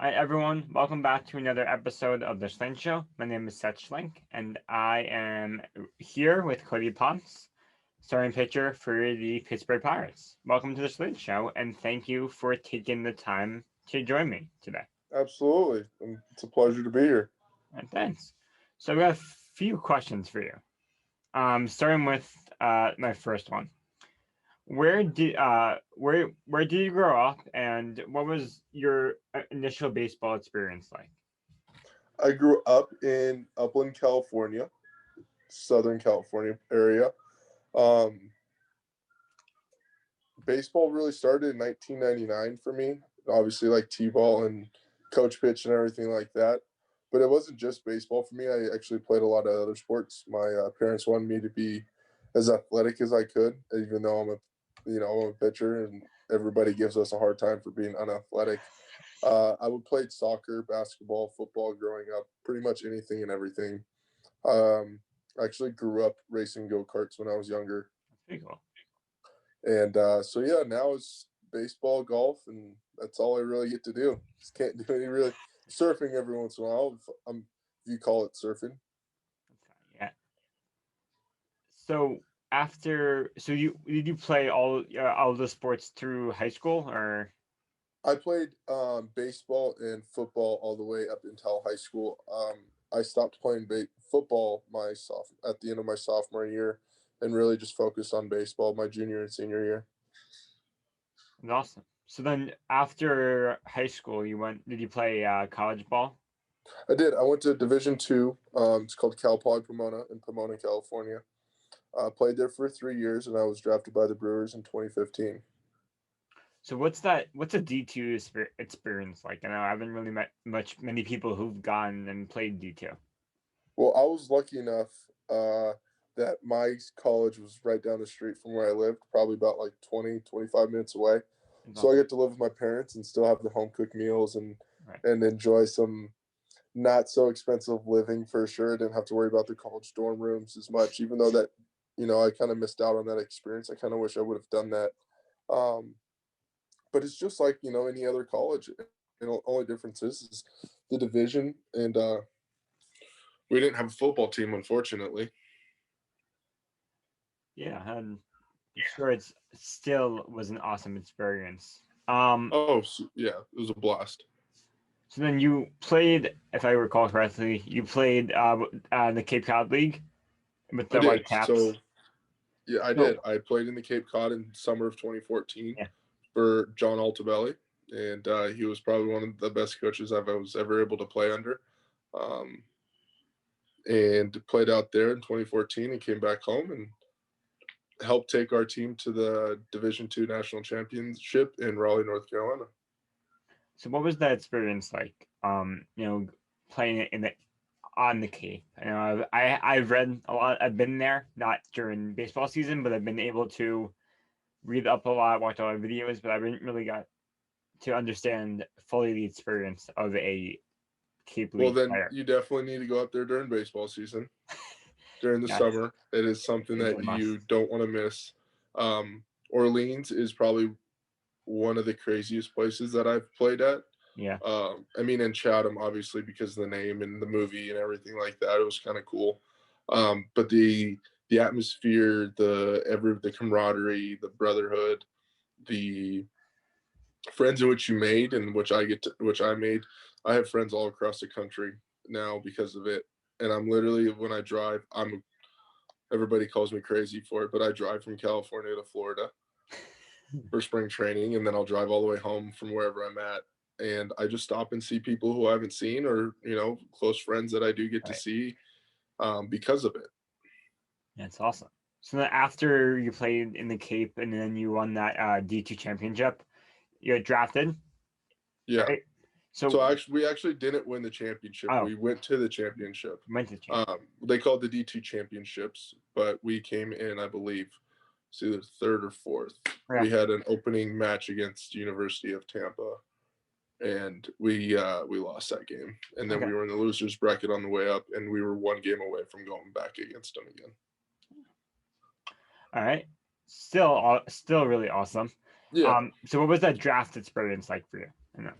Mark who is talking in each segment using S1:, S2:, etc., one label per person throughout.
S1: Hi everyone, welcome back to another episode of the Schlank Show. My name is Schlank, and I am here with Cody Potts, starting pitcher for the Pittsburgh Pirates. Welcome to the Schlank Show, and thank you for taking the time to join me today.
S2: Absolutely. And it's a pleasure to be here.
S1: And thanks. So we have a few questions for you. Starting with my first one. Where did you grow up, and what was your initial baseball experience like?
S2: I grew up in Upland, California, Southern California area. Um, Baseball really started in 1999 for me. Obviously, like T-ball and coach pitch and everything like that. But it wasn't just baseball for me. I actually played a lot of other sports. My parents wanted me to be as athletic as I could, even though I'm a pitcher, and everybody gives us a hard time for being unathletic. I would play soccer, basketball, football growing up, pretty much anything and everything. I actually grew up racing go-karts when I was younger.
S1: Pretty cool.
S2: And so, yeah, now it's baseball, golf, and that's all I really get to do. Just can't do any really surfing every once in a while. If you call it surfing.
S1: Yeah. So you did you play all the sports through high school or?
S2: I played baseball and football all the way up until high school. I stopped playing football at the end of my sophomore year, and really just focused on baseball my junior and senior year.
S1: Awesome. So then after high school, did you play college ball?
S2: I did. I went to Division II. It's called Cal Poly Pomona in Pomona, California. Played there for 3 years, and I was drafted by the Brewers in 2015.
S1: So what's a D2 experience like? I know I haven't really met many people who've gone and played D2.
S2: Well, I was lucky enough that my college was right down the street from where I lived, probably about like 20, 25 minutes away. So I get to live with my parents and still have the home cooked meals and enjoy some not so expensive living for sure. I didn't have to worry about the college dorm rooms as much, even though that, I kind of missed out on that experience. I kind of wish I would have done that. But it's just like, any other college. Only difference is the division, and we didn't have a football team, unfortunately.
S1: Yeah, and I'm sure it's still was an awesome experience.
S2: Yeah, it was a blast.
S1: So then you played, if I recall correctly, you played the Cape Cod League with
S2: I
S1: the
S2: did.
S1: Whitecaps.
S2: So, yeah, I
S1: No.
S2: did. I played in the Cape Cod in summer of 2014
S1: Yeah.
S2: for John Altobelli, and he was probably one of the best coaches I was ever able to play under. And played out there in 2014 and came back home and helped take our team to the Division II National Championship in Raleigh, North Carolina.
S1: So what was that experience like? Playing it on the Cape. I've read a lot. I've been there, not during baseball season, but I've been able to read up a lot, watch a lot of videos, but I haven't really got to understand fully the experience of a Cape
S2: Well,
S1: League
S2: then
S1: player.
S2: you definitely need to go up there during baseball season. During the
S1: Yes,
S2: summer, it is something
S1: it's a
S2: that
S1: must.
S2: you don't want to miss. Orleans is probably one of the craziest places that I've played at.
S1: Yeah.
S2: In Chatham, obviously, because of the name and the movie and everything like that, it was kind of cool. But the atmosphere, the camaraderie, the brotherhood, the friends in which you made and which I made. I have friends all across the country now because of it. And I'm literally, when I drive, everybody calls me crazy for it, but I drive from California to Florida for spring training, and then I'll drive all the way home from wherever I'm at. And I just stop and see people who I haven't seen, or close friends that I do get to see because of it.
S1: That's awesome. So then after you played in the Cape and then you won that D2 championship, you got drafted.
S2: Yeah.
S1: Right?
S2: So we actually didn't win the championship.
S1: Oh,
S2: We went to the championship.
S1: went to the championship.
S2: They called the D2 championships, but we came in, I believe, it's either third or fourth.
S1: Yeah.
S2: We had an opening match against University of Tampa, and we lost that game. And then we were in the losers bracket on the way up, and we were one game away from going back against them again.
S1: All right. Still really awesome.
S2: Yeah.
S1: So what was that draft experience like for you? I know.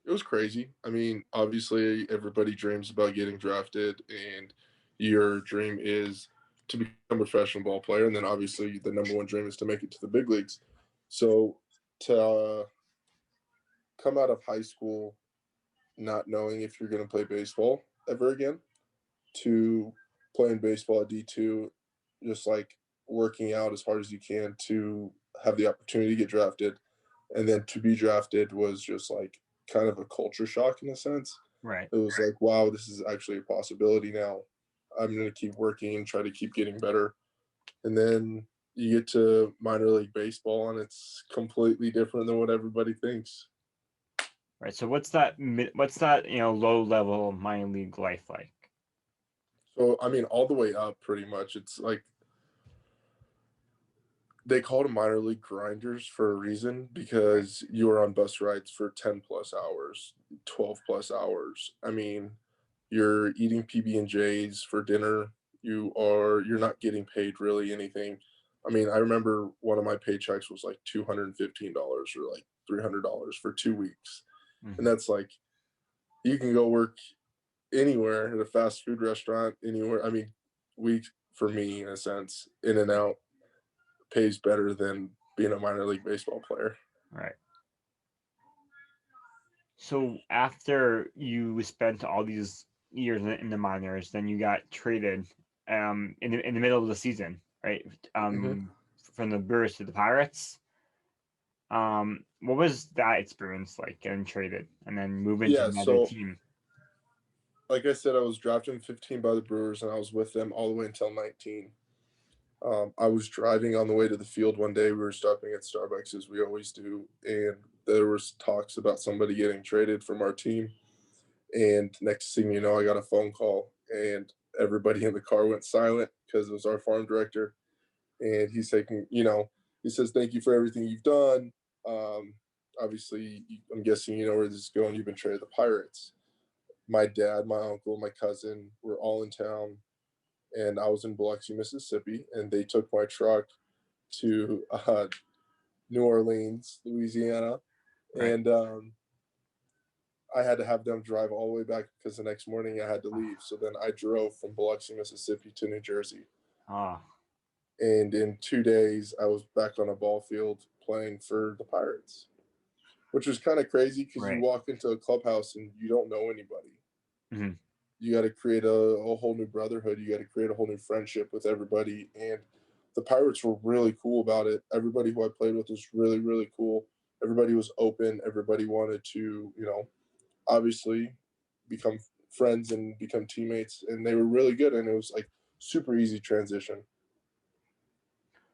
S2: It was crazy. I mean, obviously, everybody dreams about getting drafted, and your dream is to become a professional ball player. And then, obviously, the number one dream is to make it to the big leagues. So, to come out of high school not knowing if you're going to play baseball ever again, to playing baseball at D2, just like working out as hard as you can to have the opportunity to get drafted, and then to be drafted was just like kind of a culture shock in a sense.
S1: Right.
S2: It was like, wow, this is actually a possibility now. I'm going to keep working and try to keep getting better. And then you get to minor league baseball, and it's completely different than what everybody thinks.
S1: Right. So what's that low level minor league life like?
S2: So, I mean, all the way up pretty much. It's like they call them minor league grinders for a reason
S1: Right.
S2: because you are on bus rides for 10 plus hours, 12 plus hours. I mean, you're eating PB&Js for dinner. You're not getting paid really anything. I mean, I remember one of my paychecks was like $215 or like $300 for 2 weeks. And
S1: Hmm.
S2: that's like you can go work anywhere at a fast food restaurant, anywhere. I mean, we for me in a sense, in and
S1: Right.
S2: out pays better than being a minor league baseball player.
S1: Right. So after you spent all these years in the minors, then you got traded in the middle of the season, right?
S2: Hmm.
S1: From the Brewers to the Pirates. What was that experience like getting traded and then moving to
S2: Yeah,
S1: another
S2: so
S1: team?
S2: like I said, I was drafted in 15 by the Brewers, and I was with them all the way until 19. I was driving on the way to the field one day. We were stopping at Starbucks as we always do, and there was talks about somebody getting traded from our team. And next thing you know, I got a phone call, and everybody in the car went silent because it was our farm director, and he's taking, he says, "Thank you for everything you've done. Um, obviously, I'm guessing you know where this is going. You've been traded to the Pirates." My dad, my uncle, my cousin were all in town, and I was in Biloxi, Mississippi, and they took my truck to New Orleans, Louisiana,
S1: Right.
S2: and I had to have them drive all the way back because the next morning I had to leave. So then I drove from Biloxi, Mississippi to New Jersey,
S1: Ah,
S2: and in 2 days I was back on a ball field playing for the Pirates, which was kind of crazy because you
S1: right.
S2: walk into a clubhouse and you don't know anybody.
S1: Hmm.
S2: You got to create a whole new brotherhood. You got to create a whole new friendship with everybody. And the Pirates were really cool about it. Everybody who I played with was really, really cool. Everybody was open. Everybody wanted to, obviously become friends and become teammates. And they were really good. And it was like super easy transition.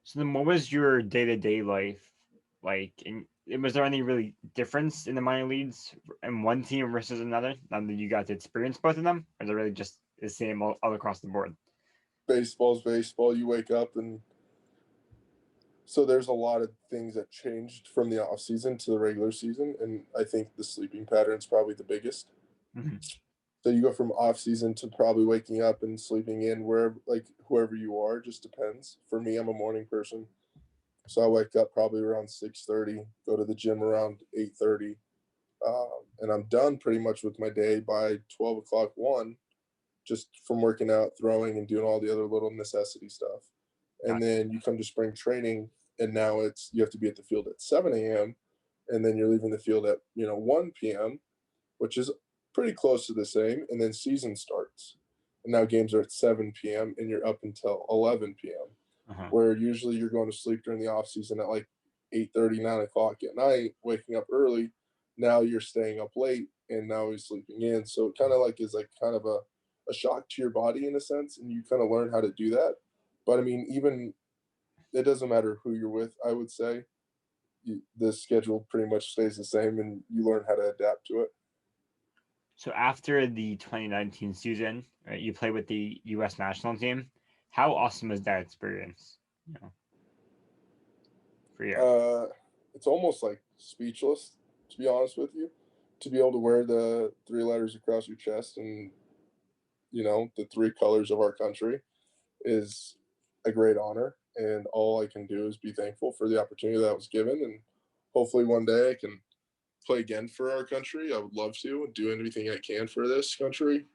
S1: So then, what was your day to day life like? And was there any really difference in the minor leagues in one team versus another? Now that you got to experience both of them, or is it really just the same all across the board?
S2: Baseball's baseball. You wake up and so there's a lot of things that changed from the off season to the regular season. And I think the sleeping pattern is probably the biggest.
S1: Hmm.
S2: So you go from off season to probably waking up and sleeping in wherever, like whoever you are, just depends. For me, I'm a morning person, so I wake up probably around 6:30, go to the gym around 8:30, and I'm done pretty much with my day by 12 o'clock, one, just from working out, throwing, and doing all the other little necessity stuff. And
S1: Got
S2: then you come to spring training, and now it's you have to be at the field at 7 a.m., and then you're leaving the field at 1 p.m., which is pretty close to the same. And then season starts. And now games are at 7 p.m. and you're up until 11 p.m.
S1: uh-huh.
S2: Where usually you're going to sleep during the off season at like 8:30, 9 o'clock at night, waking up early. Now you're staying up late and now you're sleeping in. So it kind of like is like kind of a shock to your body in a sense. And you kind of learn how to do that. But I mean, even it doesn't matter who you're with, I would say. The schedule pretty much stays the same and you learn how to adapt to it.
S1: So after the 2019 season, right, you played with the U.S. national team. How awesome was that experience? You know, for you.
S2: Uh, it's almost like speechless, to be honest with you, to be able to wear the three letters across your chest and the three colors of our country is a great honor. And all I can do is be thankful for the opportunity that I was given, and hopefully one day I can play again for our country. I would love to do anything I can for this country.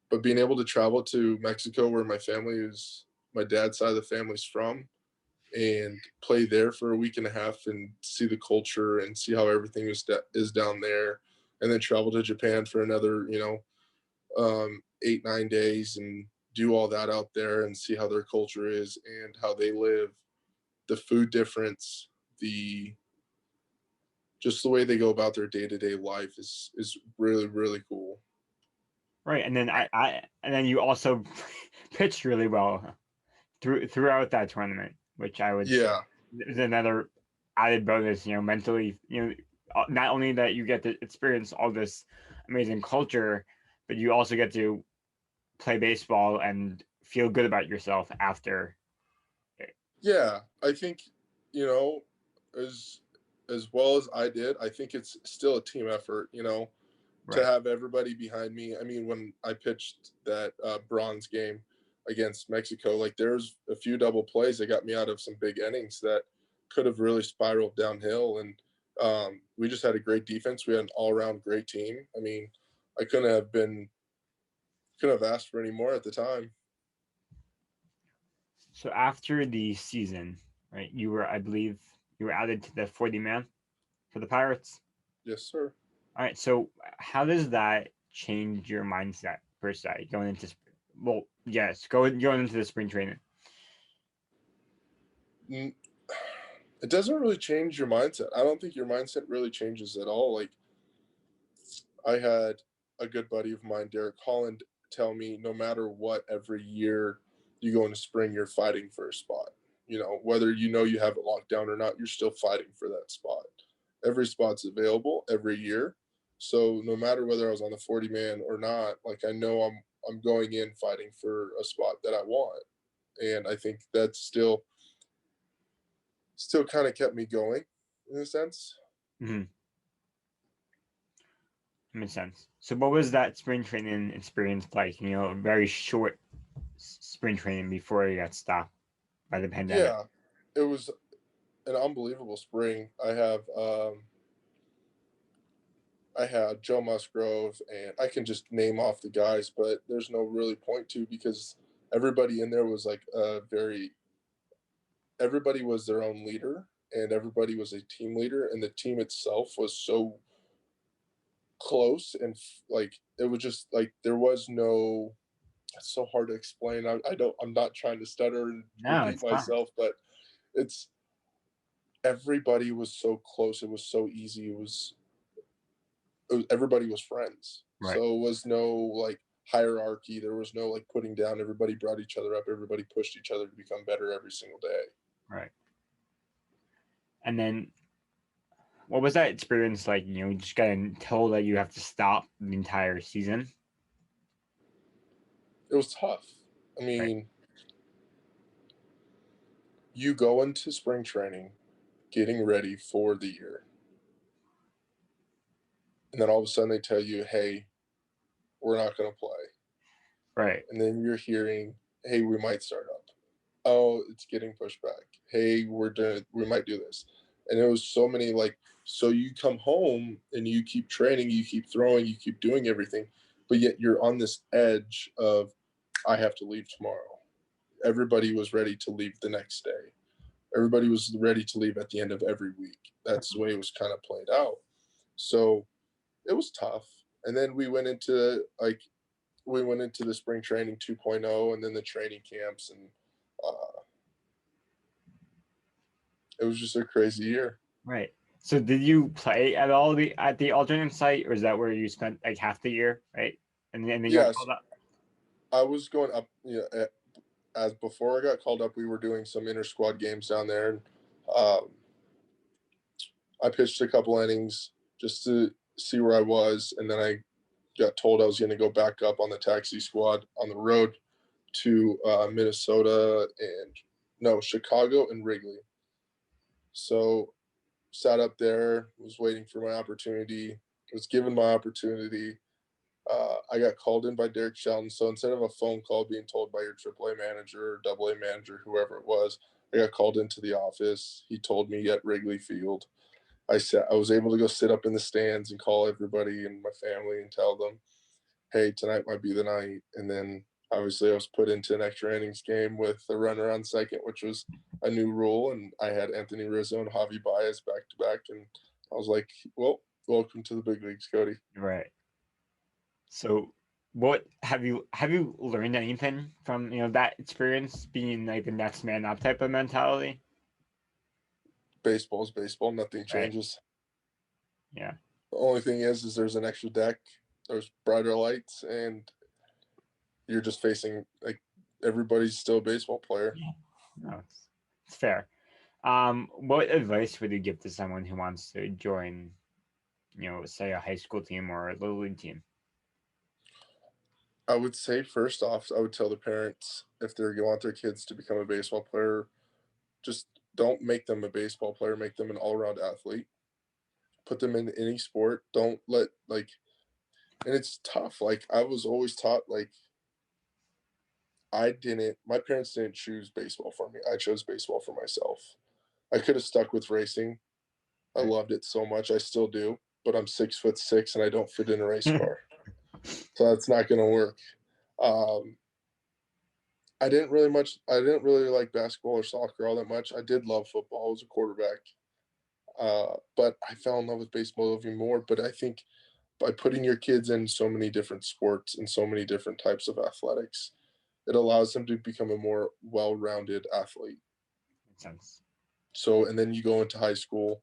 S2: But being able to travel to Mexico, where my dad's side of the family's from, and play there for a week and a half and see the culture and see how everything is down there, and then travel to Japan for another, 8-9 days and do all that out there and see how their culture is and how they live, the food difference, the just the way they go about their day-to-day life is really, really cool.
S1: Right, and then and then you also pitched really well throughout that tournament, which I would say
S2: Yeah.
S1: is another added bonus. Mentally, not only that you get to experience all this amazing culture, but you also get to play baseball and feel good about yourself after.
S2: Yeah, I think, you know, as as well as I did, I think it's still a team effort, to
S1: Right.
S2: have everybody behind me. I mean, when I pitched that bronze game against Mexico, like there's a few double plays that got me out of some big innings that could have really spiraled downhill. And we just had a great defense. We had an all around great team. I mean, I couldn't have asked for any more at the time.
S1: So after the season, right, I believe, you were added to the 40 man for the Pirates.
S2: Yes, sir.
S1: All right. So how does that change your mindset per se going into? Well, yes, going into the spring training.
S2: Mm, it doesn't really change your mindset. I don't think your mindset really changes at all. Like I had a good buddy of mine, Derek Holland, tell me no matter what, every year you go into spring, you're fighting for a spot. Whether you have it locked down or not, you're still fighting for that spot. Every spot's available every year. So no matter whether I was on the 40 man or not, like I know I'm going in fighting for a spot that I want. And I think that's still kind of kept me going in a sense.
S1: Mm-hmm. Makes sense. So what was that spring training experience like? Very short spring training before it got stopped by the pandemic.
S2: Yeah, it was an unbelievable spring. I had Joe Musgrove, and I can just name off the guys, but there's no really point to because everybody in there was like everybody was their own leader, and everybody was a team leader, and the team itself was so close and like it was just like there was no. It's so hard to explain. I'm not trying to stutter and
S1: No,
S2: repeat
S1: it's fine.
S2: myself, but it's everybody was so close. It was so easy. Everybody was friends.
S1: Right,
S2: So it was no like hierarchy. There was no like putting down. Everybody brought each other up. Everybody pushed each other to become better every single day.
S1: right. And then what was that experience like? Just getting told that you have to stop the entire season.
S2: It was tough. I
S1: Right,
S2: mean, you go into spring training getting ready for the year. And then all of a sudden they tell you, hey, we're not going to play.
S1: right,
S2: And then you're hearing, hey, we might start up. Oh, it's getting pushed back. Hey, we might do this. And it was so many like, so you come home and you keep training, you keep throwing, you keep doing everything, but yet you're on this edge of, I have to leave tomorrow. Everybody was ready to leave the next day. Everybody was ready to leave at the end of every week. That's the way it was kind of played out. So it was tough. And then we went into the spring training 2.0 and then the training camps and uh, it was just a crazy year.
S1: right. So did you play at all at the alternate site, or is that where you spent like half the year, right? And then you got
S2: Yes,
S1: called up.
S2: I was going up. As before I got called up, we were doing some inter squad games down there, and um, I pitched a couple innings just to see where I was, and then I got told I was going to go back up on the taxi squad on the road to Minnesota and no Chicago and Wrigley. So sat up there, was waiting for my opportunity, was given my opportunity. I got called in by Derek Shelton. So instead of a phone call being told by your AAA manager or AA manager, whoever it was, I got called into the office. He told me at Wrigley Field, I was able to go sit up in the stands and call everybody and my family and tell them, hey, tonight might be the night. And then obviously I was put into an extra innings game with a runner on second, which was a new rule. And I had Anthony Rizzo and Javi Baez back to back. And I was like, well, welcome to the big leagues, Cody.
S1: Right. So what have you learned anything from that experience being like the next man up type of mentality?
S2: Baseball's baseball. Nothing
S1: Right.
S2: changes.
S1: Yeah.
S2: The only thing is there's an extra deck, there's brighter lights, and you're just facing like everybody's still a baseball player.
S1: Yeah. No, it's fair. What advice would you give to someone who wants to join, say a high school team or a little league team?
S2: I would say first off, I would tell the parents if they want their kids to become a baseball player, just don't make them a baseball player, make them an all-around athlete. Put them in any sport. Don't let like, and it's tough. Like I was always taught like my parents didn't choose baseball for me. I chose baseball for myself. I could have stuck with racing. I
S1: Right.
S2: loved it so much. I still do, but I'm 6'6" and I don't fit in a race car. So that's not going to work. Um, I didn't really like basketball or soccer all that much. I did love football. I was a quarterback. But I fell in love with baseball even more. But I think by putting your kids in so many different sports and so many different types of athletics, it allows them to become a more well-rounded athlete.
S1: Makes sense.
S2: So, and then you go into high school,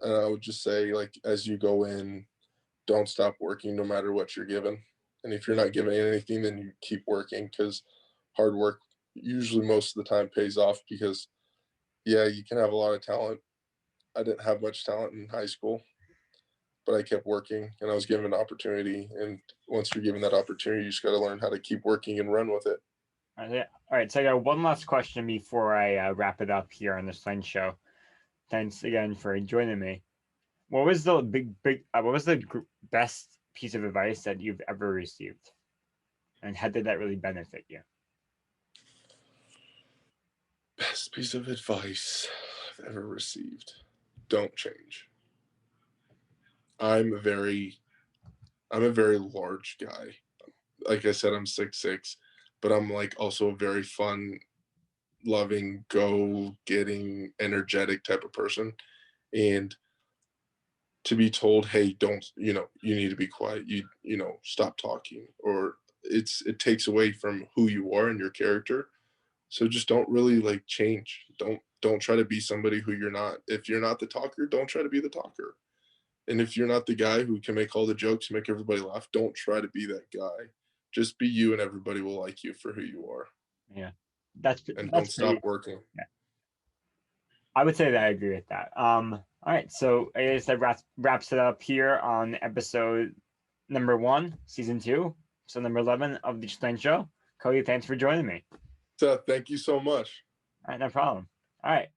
S2: and I would just say, like, as you go in, don't stop working no matter what you're given. And if you're not given anything, then you keep working because hard work usually most of the time pays off because, yeah, you can have a lot of talent. I didn't have much talent in high school, but I kept working and I was given an opportunity. And once you're given that opportunity, you just got to learn how to keep working and run with it.
S1: All right. So I got one last question before I wrap it up here on the Slane Show. Thanks again for joining me. What was the what was the best piece of advice that you've ever received, and how did that really benefit you?
S2: Best piece of advice I've ever received: don't change. I'm a very large guy. Like I said, I'm 6'6", but I'm like also a very fun, loving, go getting, energetic type of person. And to be told, hey, don't, you need to be quiet, stop talking, or it takes away from who you are and your character. So just don't really like change. Don't try to be somebody who you're not. If you're not the talker, don't try to be the talker. And if you're not the guy who can make all the jokes, make everybody laugh, don't try to be that guy. Just be you and everybody will like you for who you are.
S1: Yeah, that's
S2: And
S1: that's
S2: don't stop
S1: pretty.
S2: working.
S1: Yeah, I would say that I agree with that. All right, so I guess that wraps it up here on episode number 1, season 2, so number 11 of the Slane Show. Cody, thanks for joining me.
S2: So thank you so much.
S1: All right, no problem. All right.